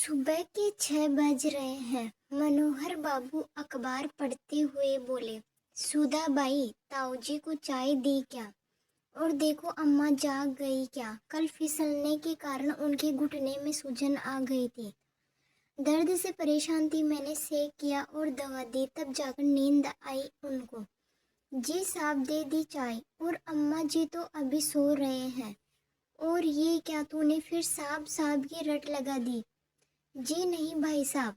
सुबह के 6 बज रहे हैं। मनोहर बाबू अखबार पढ़ते हुए बोले, सुधा बाई, ताऊजी को चाय दी क्या? और देखो अम्मा जाग गई क्या? कल फिसलने के कारण उनके घुटने में सूजन आ गई थी। दर्द से परेशान थी। मैंने सेक किया और दवा दी, तब जाकर नींद आई उनको। जी साहब, दे दी चाय। और अम्मा जी तो अभी सो रहे हैं। और ये क्या, तूने फिर साहब साहब की रट लगा दी? जी नहीं भाई साहब।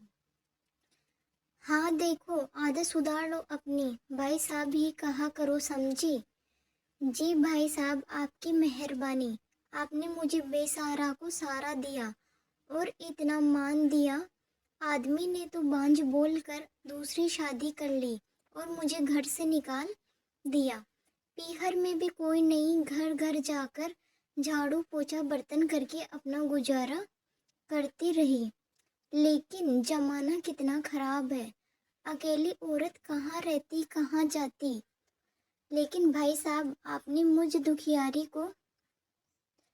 हाँ देखो, आदत सुधार लो अपनी। भाई साहब ही कहा करो, समझी? जी भाई साहब, आपकी मेहरबानी। आपने मुझे बेसहारा को सहारा दिया और इतना मान दिया। आदमी ने तो बांझ बोलकर दूसरी शादी कर ली और मुझे घर से निकाल दिया। पीहर में भी कोई नहीं, घर घर जाकर झाड़ू पोछा बर्तन करके अपना गुजारा करती रही। लेकिन जमाना कितना खराब है। अकेली औरत कहाँ रहती, कहाँ जाती। लेकिन भाई साहब, आपने मुझ दुखियारी को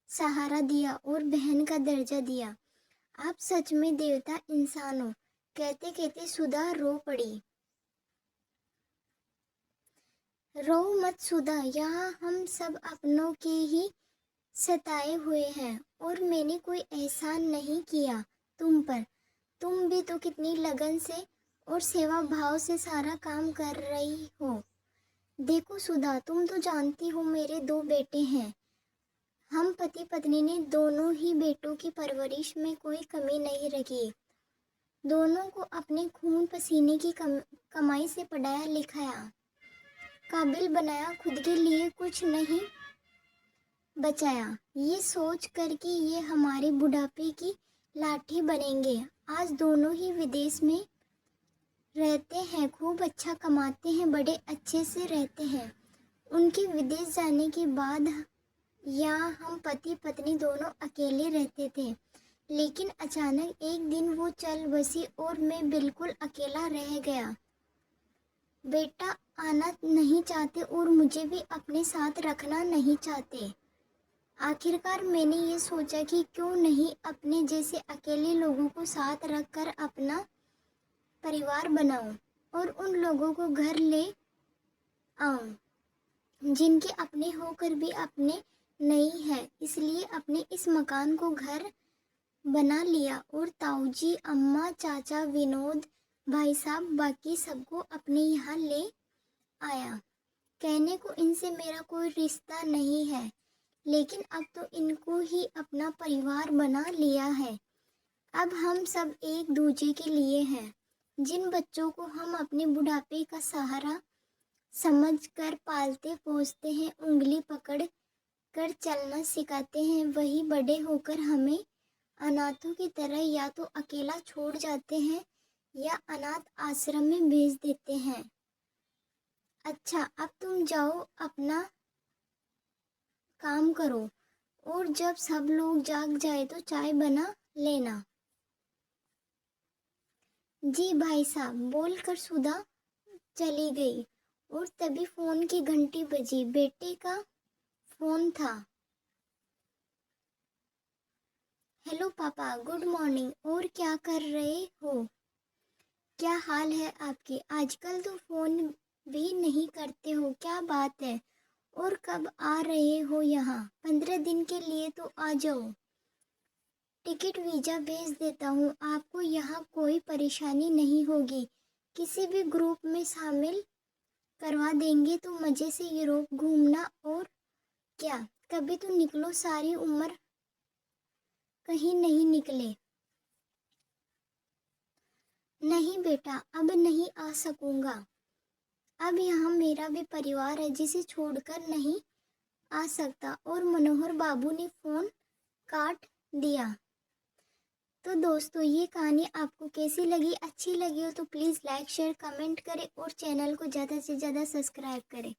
सहारा दिया और बहन का दर्जा दिया। आप सच में देवता इंसान हो। कहते कहते सुधा रो पड़ी। रो मत सुधा, यहाँ हम सब अपनों के ही सताए हुए हैं और मैंने कोई एहसान नहीं किया तुम पर। तुम भी तो कितनी लगन से और सेवा भाव से सारा काम कर रही हो। देखो सुधा, तुम तो जानती हो मेरे 2 बेटे हैं। हम पति पत्नी ने दोनों ही बेटों की परवरिश में कोई कमी नहीं रखी। दोनों को अपने खून पसीने की कमाई से पढ़ाया लिखाया, काबिल बनाया, खुद के लिए कुछ नहीं बचाया। ये सोच कर कि ये हमारे बुढ़ापे की लाठी बनेंगे। आज दोनों ही विदेश में रहते हैं, खूब अच्छा कमाते हैं, बड़े अच्छे से रहते हैं। उनके विदेश जाने के बाद यहाँ हम पति पत्नी दोनों अकेले रहते थे। लेकिन अचानक एक दिन वो चल बसी और मैं बिल्कुल अकेला रह गया। बेटा आना नहीं चाहते और मुझे भी अपने साथ रखना नहीं चाहते। आखिरकार मैंने ये सोचा कि क्यों नहीं अपने जैसे अकेले लोगों को साथ रखकर अपना परिवार बनाऊं और उन लोगों को घर ले आऊं जिनके अपने होकर भी अपने नहीं है। इसलिए अपने इस मकान को घर बना लिया और ताऊजी, अम्मा, चाचा, विनोद, भाई साहब, बाकी सबको अपने यहाँ ले आया। कहने को इनसे मेरा कोई रिश्ता नहीं है, लेकिन अब तो इनको ही अपना परिवार बना लिया है। अब हम सब एक दूजे के लिए हैं। जिन बच्चों को हम अपने बुढ़ापे का सहारा समझकर पालते पोसते हैं, उंगली पकड़ कर चलना सिखाते हैं, वही बड़े होकर हमें अनाथों की तरह या तो अकेला छोड़ जाते हैं या अनाथ आश्रम में भेज देते हैं। अच्छा, अब तुम जाओ, अपना काम करो और जब सब लोग जाग जाए तो चाय बना लेना। जी भाई साहब, बोलकर सुधा चली गई और तभी फोन की घंटी बजी। बेटे का फोन था। हेलो पापा, गुड मॉर्निंग। और क्या कर रहे हो? क्या हाल है आपके? आजकल तो फोन भी नहीं करते हो, क्या बात है? और कब आ रहे हो यहाँ? 15 दिन के लिए तो आ जाओ। टिकट वीज़ा भेज देता हूँ, आपको यहाँ कोई परेशानी नहीं होगी। किसी भी ग्रुप में शामिल करवा देंगे तो मज़े से यूरोप घूमना। और क्या, कभी तो निकलो, सारी उम्र कहीं नहीं निकले। नहीं बेटा, अब नहीं आ सकूँगा। अब यहाँ मेरा भी परिवार है जिसे छोड़कर नहीं आ सकता। और मनोहर बाबू ने फ़ोन काट दिया। तो दोस्तों, ये कहानी आपको कैसी लगी? अच्छी लगी हो तो प्लीज़ लाइक शेयर कमेंट करें और चैनल को ज़्यादा से ज़्यादा सब्सक्राइब करें।